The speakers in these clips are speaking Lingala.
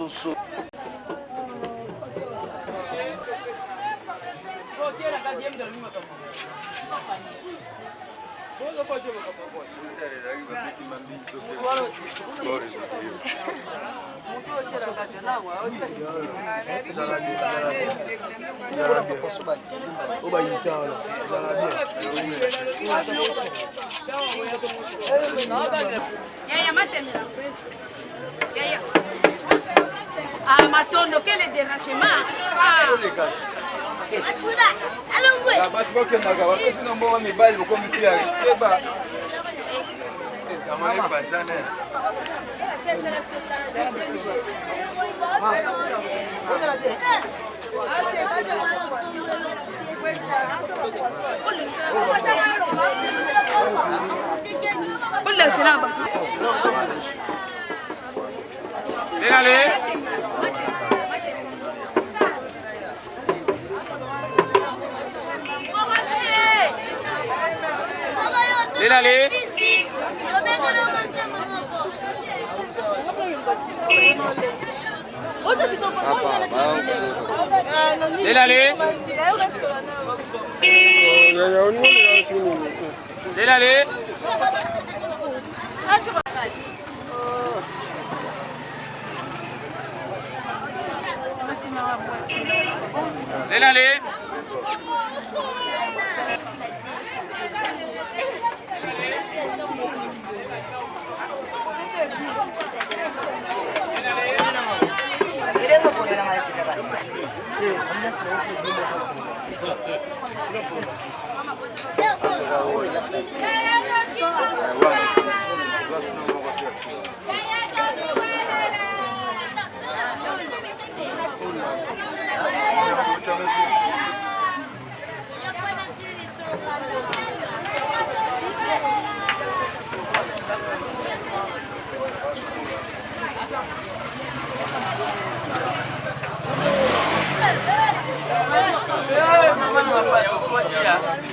soso. Ah, Matondo, quel est le dérangement?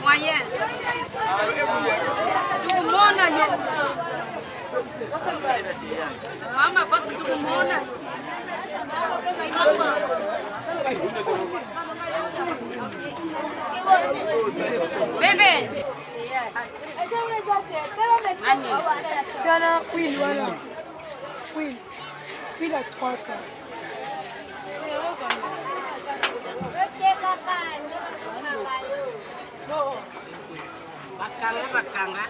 Moyen. Tukumona yo. Mama, parce que tukumona yo. Bébé. Tiens là, oui, voilà. Oui. Oui, la 300. Bakanga.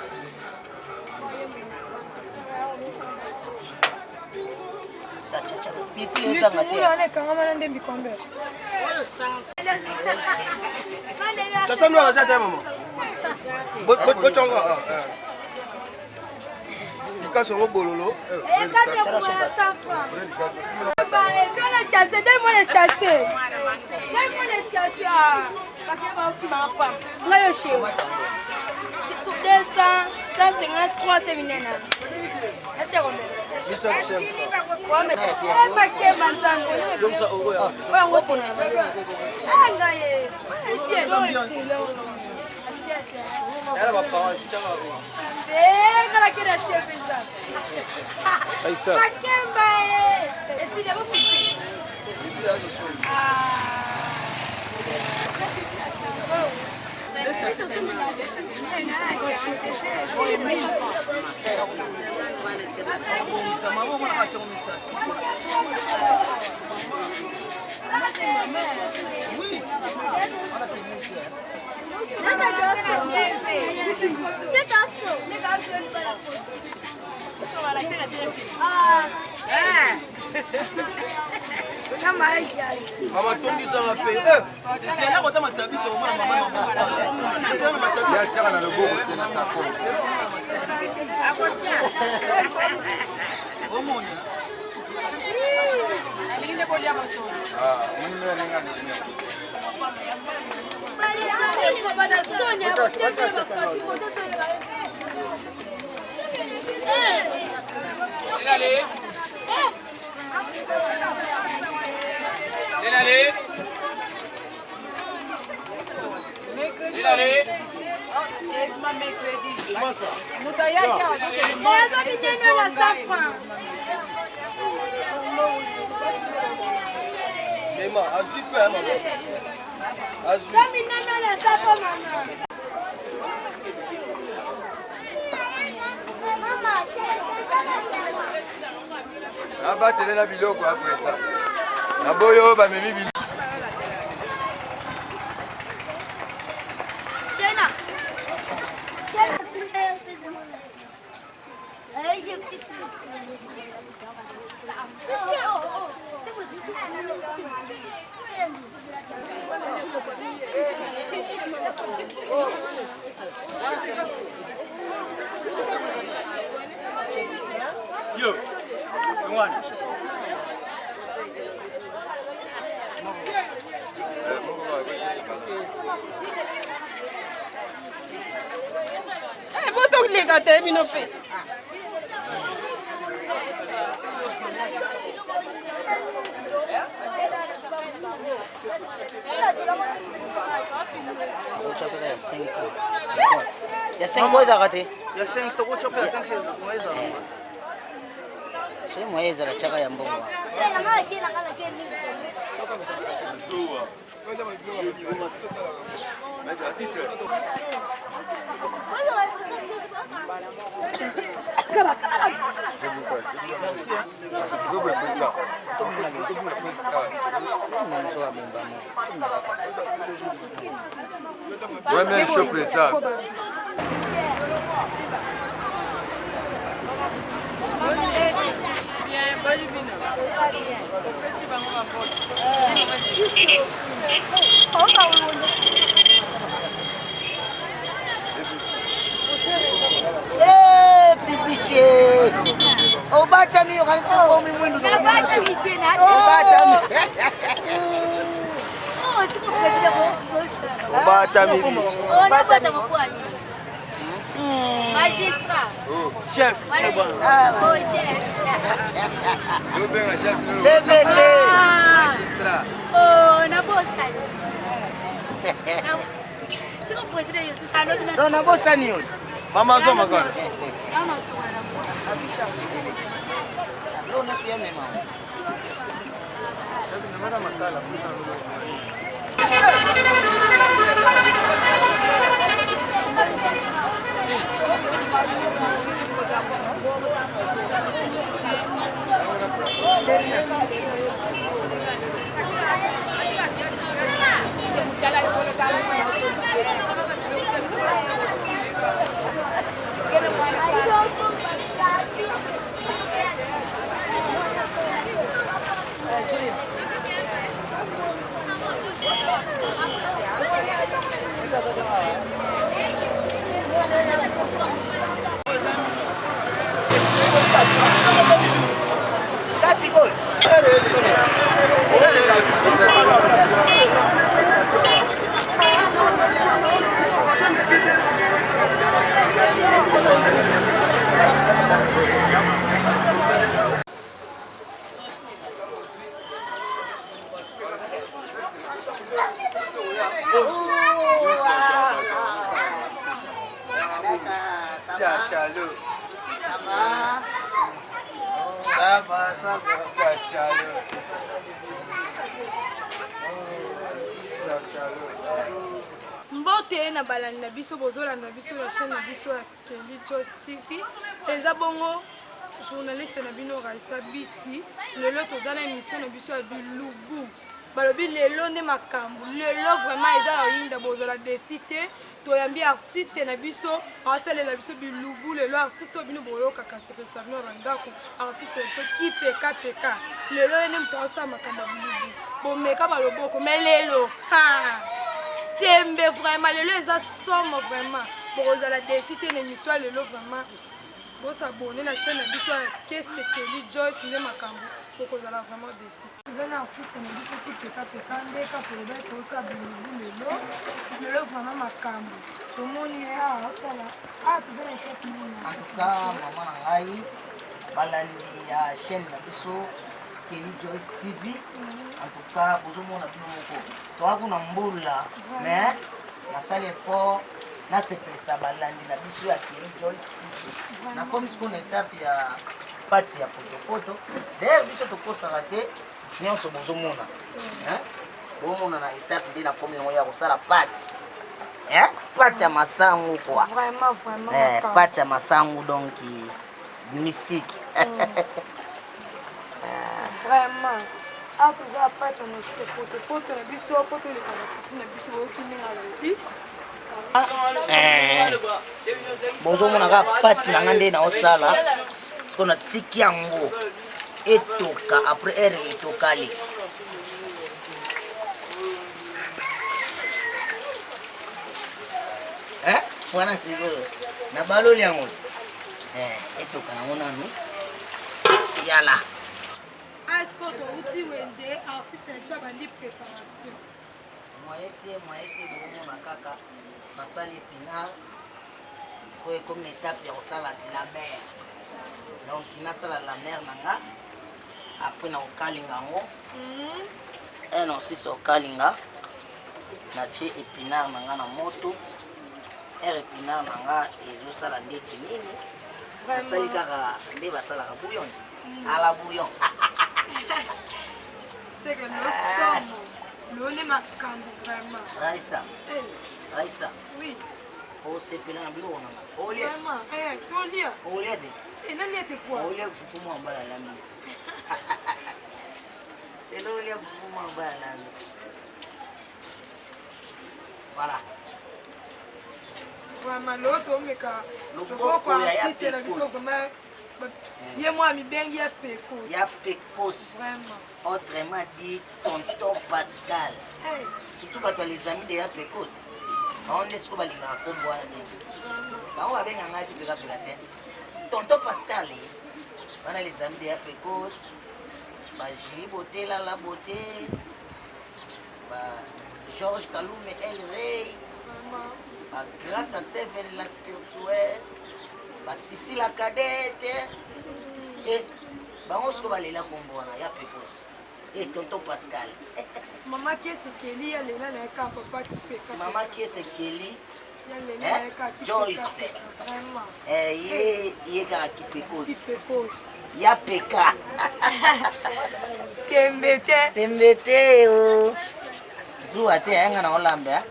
Mama Tondi ça m'a fait. C'est là quand tu m'as tapé sur moi maman. Il y a tiens dans le beau côté dans ta fond. Oh mon Dieu. Ah, on est là Allez. vraiment azwi pe mama azwi abatele na biloko après ça na boyo bamemi biloko Yo, one. Eh, boto kulega te bino pe. Ya 5 coisa kati. ya 5 soko chope ya 5 mweza Sio mweza la chaka ya mbongo. Moi-même, je suis pressé. Pipiche. Obata mi kanisa kwa mwindu. Obata mi. Magistrat. Chef. Oh, chef. BBC. Magistrat. Oh, na bossa. Se não fosse daí, você sabe que Não, na bolsa nenhum. Mama zoma agora. Eu não sou na bossa. Não, não sou mesmo. Mbote na balani na biso bozolanda biso na chaîne na biso ya Kelly Joyce TV. Eza bongo journaliste na bino Raissa Biti. Lelo toza na émission na biso ya bilubu. Balobi lelo nde makambo. Lelo vraiment eza oyinda bozola desite. Toyambi artiste na biso asalela biso bilubu. Lelo artiste obino boyoka kasepesa bino bandako. Artiste biso ki peka peka. Lelo ene mtosa makambo bilubu. Bomeka baloboko mais lelo tembe vraiment lelo eza somo vraiment bokozala desite na émission lelo vraiment bosabone na chaîne na biso ya Kelly Joyce nde makambo bokozala vraiment desite eza na artiste na biso ki peka peka ndeka poloba tosa bilubu lelo vraiment makambo tomoni awa asala toza na ekati nini En tout cas, maman nangai balandi ya chaîne na biso Kelly Joyce TV. En tout cas, bozomona bino moko. Toa kuna mbula, mais nasali effort na sepesa balandi na biso ya Kelly Joyce TV. Na comme ce qu'on étape ya parti ya poto. D'ailleurs biso tokosaka te nyonso bozomona bomona na étape nde nakomi yango ya kosala pati pati ya masangu kwa pati ya masangu donc mystique vraiment toza pati na poto na biso poto lekaka susu na biso bauti ndenge alobi bozomona kaka pati na nga nde naosala siko natiki yango etoka après ere etokali wana sikoyo na baloli yango etoka nango nanu yala asko touti wenze artiste na biso abandi préparation moye te bomona kaka basali épinard sikoyo ekomi na étape ya kosala la mer donc nasala la mer na nga après na kokalinga yango eno sisi okalinga natie épinard na nga na moto ere épinard na nga ezosala ndeti nini basali kaka nde basalaka bouillon ala bouillon c'est que nosomo lone makambo vraiment raisa oui osepela na biloko nanga vraiment tolia olia te nani ete poa olia fufu mwa mbala lami elo olia fufu mwa mbala lami voilà vraiment loo tomeka loboko artiste na biso vraiment ye mwa mibengi ya pecos vraiment autrement dit tonton Pascal surtout bato ya les amis de ya pecos bango nde siko balingaka kombo wana nini bango babenganga ti pekapeka te tonton Pascal wana les amis de ya pecos bajili bote lala bote Georges Kalume El Rey grâce à Seven la spirituelle Sissi la cadette et bango siko balela kombo wana ya pecos et tonton Pascal mama Kiesekeli ya lela na ka papa tipeka mama Kiesekeli ya lela na ka Joyce vraiment ye ka kipekos ya peka tembete o zuwa te anga na olamba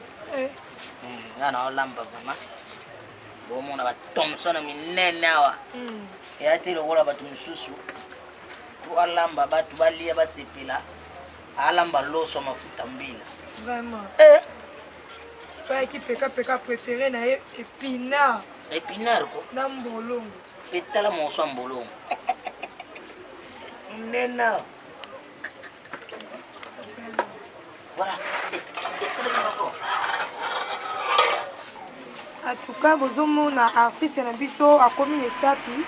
nga na olamba vraiment bomona batomsona minene awa eya te lokola bato mosusu po alamba bato balia basepela alamba loso mafuta mbila vraiment bayaki peka préféré na ye épinard ko na mbolongo etala moso ya mbolongo nena voilà en tout cas bozomona artiste na biso akomi na étape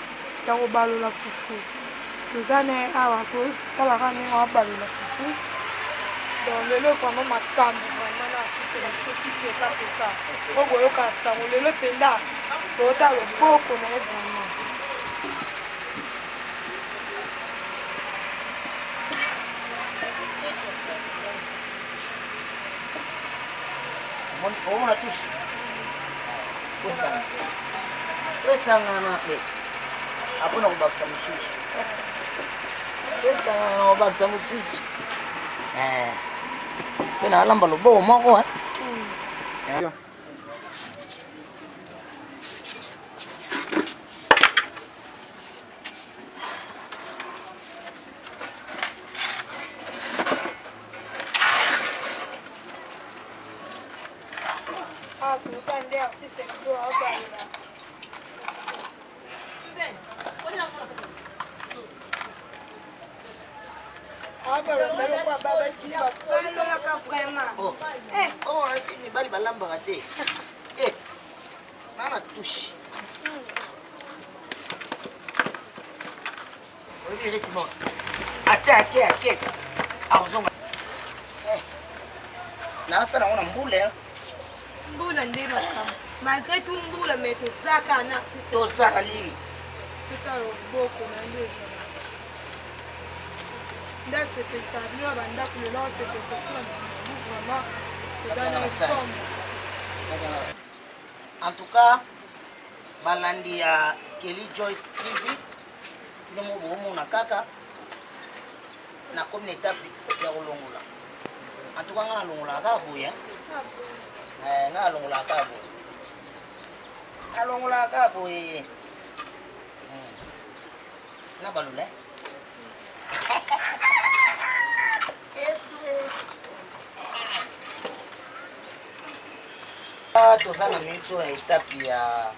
ya kobalola fufu toza na ye awa totalaka ndenge abalola fufu donc lelo vraiment makambo vraiment na artiste na biso kipeka okoyoka sango lelo mpenza toota loboko na ye vraiment omona touche esangana apona kobakisa mosusu esangana na kobakisa mosusu mpe na alamba loboko moko si mibali balambaka te nana touche oyebi rythme ate ake azonga nasala ngo na mbula nde makambo malgré tout mbula me tozaka na tozaka lii tota loboko na nde ezala nde asepelisa bino na bandako lelo asepelisa tuna vraiment toza na somme en tout cas balandi ya Kelly Joyce TV kino mo bomona kaka na komi na étape ya kolongola en tout cas nga nalongolaka kaka boye nga nalongolaka kaka boye nalongolaka kaka boye na balula toza na minti oyo ya étape ya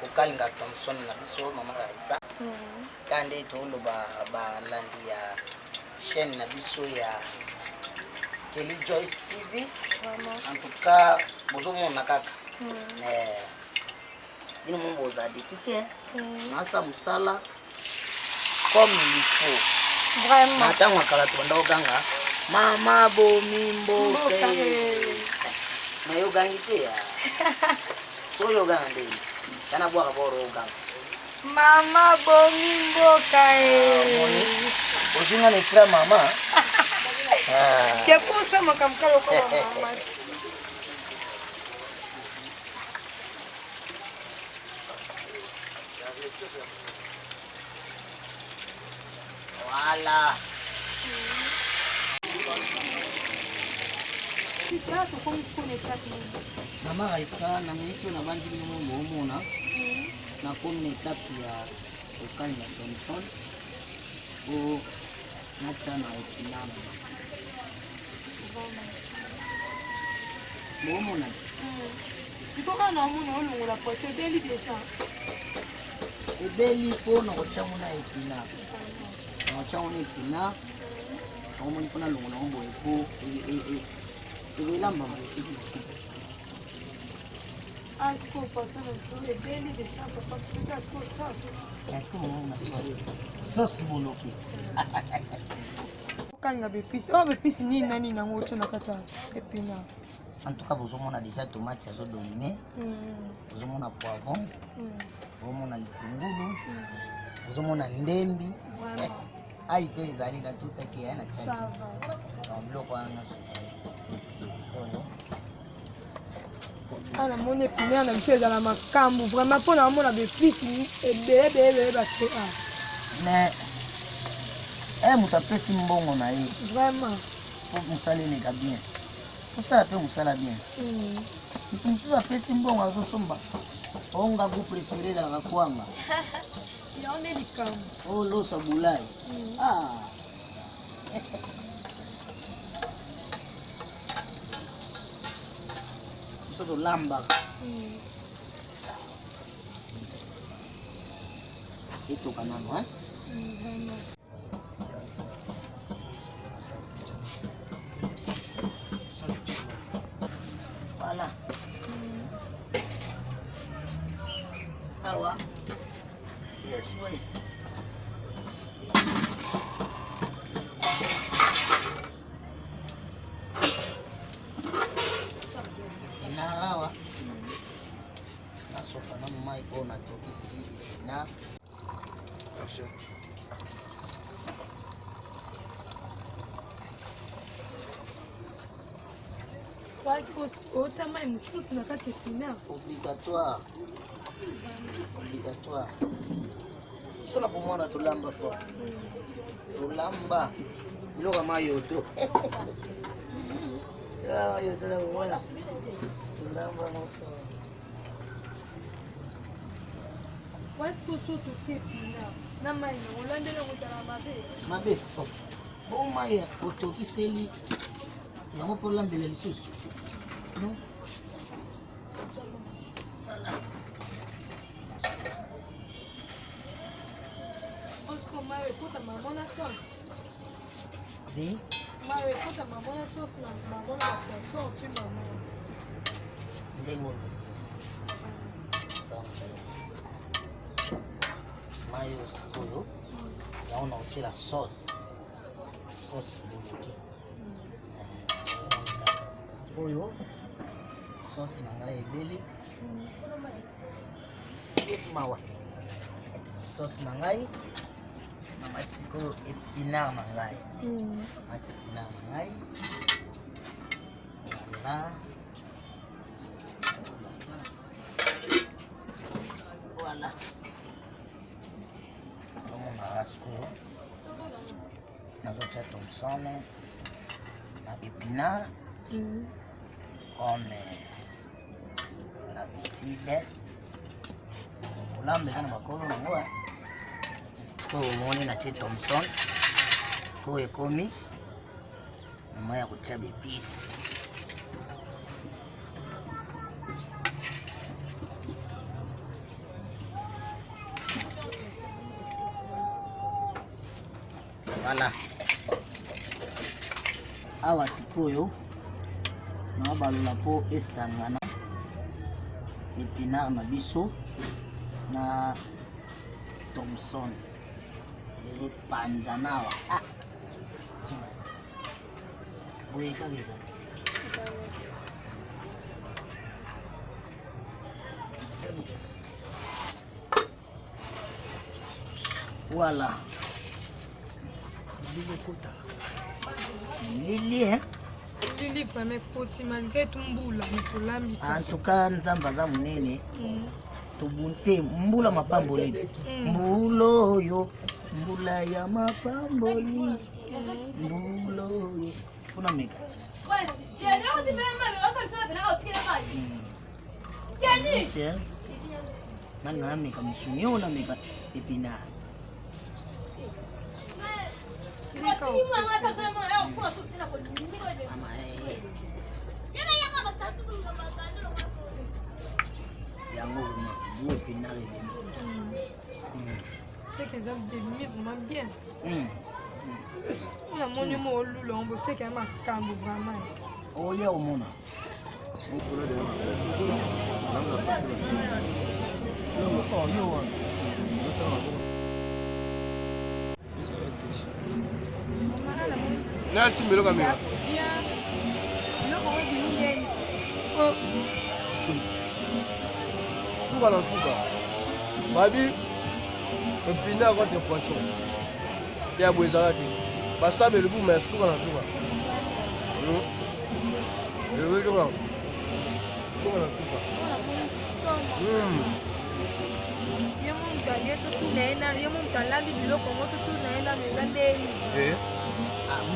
kokalinga Thomson na biso mama Raisa ka nde toloba balandi ya chaîne na biso ya Kelly Joyce TV en tout cas bozomona kaka bino mo boza décidé nasa mosala comme il faut vraiment na ntango akala tobanda oganga mama bomi mboka nayogangi te ya soyoganga nde kana bwaka boro oganga mama bomi mboka ozinga netra mama kepusa makamka lokola mama voilà mama Raisa na miniti oyo nabandi bino moomona nakomi na étape ya kokalinga Thomson o natya na epinana moomona sikoka na omona olongola pote ebeli deja ebeli mpo na kotyango na epina na kotyango na epina nakomoni mpo nalongola ngo boye po elamba mosusu asko pote ebeli deja papa asko sauce est-ce que mon na sauce boloki kokalinga bepisi oyo bepisi nini na nini yango otyo na kati ya epina en tout cas bozomona déjà tomate azodomine bozomona poivron bozomona litungulu bozomona ndembi ai mpe ezali na tutaki ya na chaki biloko wana nyonso oyo ana moni epine na biso ezala makambo vraiment mpona omona bepisi ebelebelebele batie mais moto apesi mbongo na ye vraiment po mosala eleka bien mosala mpe mosala bien moto mosusu apesi mbongo azosomba onga go préféré ezalaka kwanga yaone likambo o losa bulai biso tolambaka etoka nano voilà awa yes way inarawa nasopa na mai oyo natokisi ina ota mai mosusu na kati epina obligatoire so na pomona tolamba fo tolamba biloko mayoto mayoto na pomona tolamba mofo waske oso totie epina na mai na olandela kozala mabe bo mai otokiseli yango mpo olambela lisusu non osko mai ekota mamona sauce de mai ekota mamona sauce na mamona bapoisson mpe mamona ndenge mai oyo sikoyo yango na otiela sauce boloki oyo sauce na ngai ebeli yesu mawa sauce na ngai namati sikoyo épinard na ngai mati épinard na ngai voilà omona sikoyo nazotia Thompson na épinard comme la bitile olambe eza na bakolo nango sikoyo omoni natie Thompson ko ekomi mama ya kotia bepisi voilà awa sikoyo na balola po esangana épinard na biso na Thompson lelo panzana awa boye kabisa voilà Lili, hein? Lili vraiment koti malgré tout mbula mikolambi. En tout cas, nzamba za munene. Tubunte mbula mapamboli. Mbulo yo, mbula ya mapamboli. Mbulo yo. Kuna megas. Jenny. Nani na meka mshinyo na meka épinard. Yango vous épinard c'est que ça me vraiment bien. On a mon numéro lula on sait qu'il y a ma cambo vraiment. Oh ya omona. Nasi mbelo kamera. Suka na suka. Babi épinard contre poisson. Ya bwezalaki. Basabe lubu mais suka na suka. Le suka. Suka na suka.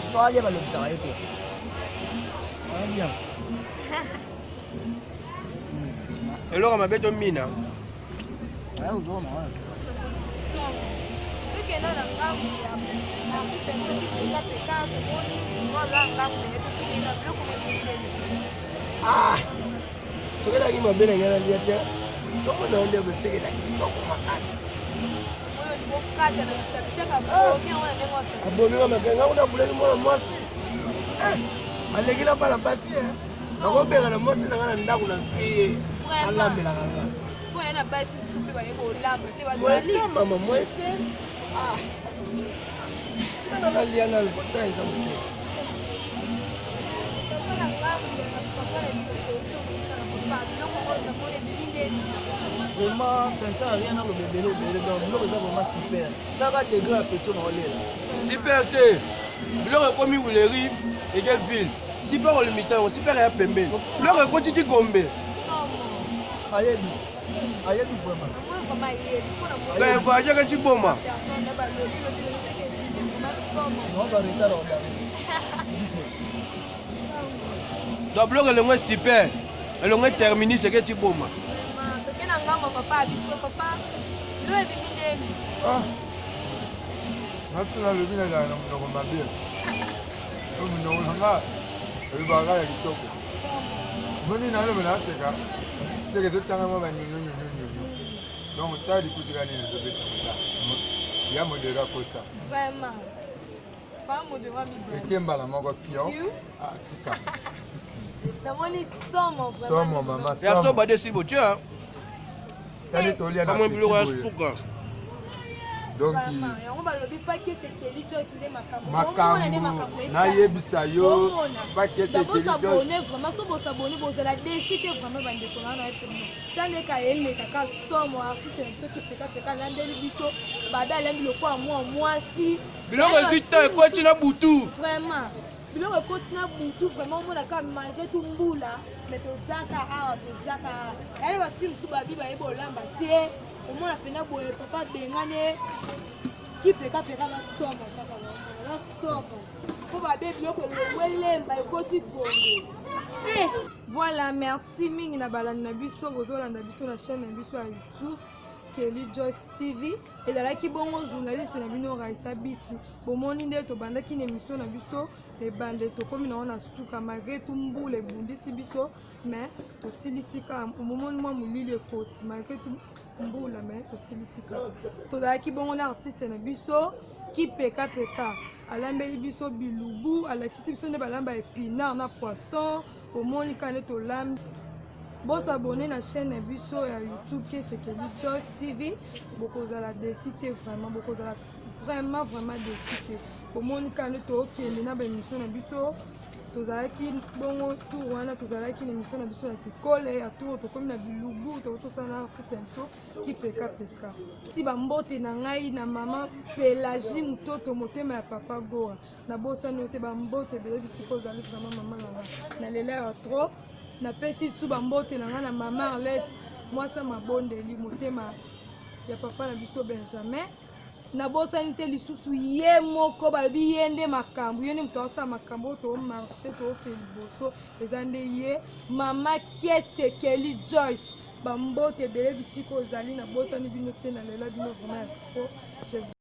Mswali balobisaka yo te. Bien. Eloko mabe to mina. Ouais, uzoma ouais. Ah. Sokela ki mabe na ngana lia te. Soko na onde besekela kitoko makasi. Abomi wa makenga una buleli mwana mwasi. Alekila bala pasi. Nakobenga na mwasi na ngana ndaku na fiye. Alambela kanga. Boya na basi supe ba yeko lamba te ba Mwete mama mwete. Ah. Tsana na lia na kota isa mke. Vraiment, ça n'a rien à le bébé, donc c'est vraiment super. Ça va te grands petits dans l'air. Super te. Biloko komi Wuleri et quelle ville. Super au limité, super ya pembe. Biloko ko titi gombe. Ayebi. Ayebi vraiment. Ben voyage que tu boma. On va retarder. Donc biloko le moi super. Le moi terminé ce que tu boma. Papa, biso papa. Lo ebi mineni. Ah. Natuna le bina na ndoko mabia. Omi no hanga. Ebaga ya kitoko. Moni na le bana seka. Seka to tanga mama ni nyonyo. Donc tadi kutika ni nzo beti. Ya modera kosa. Vraiment. Pas modera mi bon. Ekemba la moko pio. Ah, tika. Na moni somo vraiment. Somo mama. Ya so bade sibo tia. Tadi tolia na biloko ya suka. Donc yango balobi pake sekeli Joyce nde makambo nayebisa yo pake sekeli s'abonner vraiment so bo s'abonner bozala décider vraiment bandeko na ese mo tandeka eleka ka somo artiste mpe peka landeli biso babe alembi lokwa mwasi biloko ezita ekoti na butu vraiment biloko ekoti na butu vraiment omona ka malgré tout mbula mais tozaka awa ele bafilme so babi bayeba olamba te omona pena boye papa bengane kipeka basomo kaka na soko po babe biloko welemba ekoti bongo. Voilà, merci mingi na balandi na biso bozolanda biso na chaîne na biso ya YouTube Kelly Joyce TV. Ezalaki bongo journaliste na bino Raissa Biti. Bomoni nde tobandaki na émission na biso ebande tokomi na ona suka malgré tumbula ebundisi biso mais tosilisika omomoni mwa molili ekoti malgré tumbula mais tosilisika. Tozalaki bongo na artiste na biso Kipeka Peka alambeli biso bilubu alakisi biso nde balamba épinard na poisson omoni kane tolambi. Boss abonné na chaîne na biso ya YouTube qui c'est Kelly Joyce TV. Beaucoup de la décité vraiment beaucoup de la vraiment décité. Omoni kane to okende na ba émission na biso tozalaki bongo tour wana tozalaki na émission na biso na kikole ya tour tokomi na bilubu tokosala artiste biso Kipeka Peka. Si bambote na ngai na mama Pelagie mutoto motema ya papa Gora na bossa note bambote bele bisiko zali vraiment mama na lela ya trop na pesi su bambote na nga na mama Arlette mwasa mabondeli motema ya papa na biso Benjamin na bosani te lisusu ye moko balobi ye nde makambo ye nde moto asala makambo to marché to oke liboso eza nde ye mama Kiese Kelly Joyce bambote ebele bisiko ozali na bosani bino te na lela bino vraiment ya trop je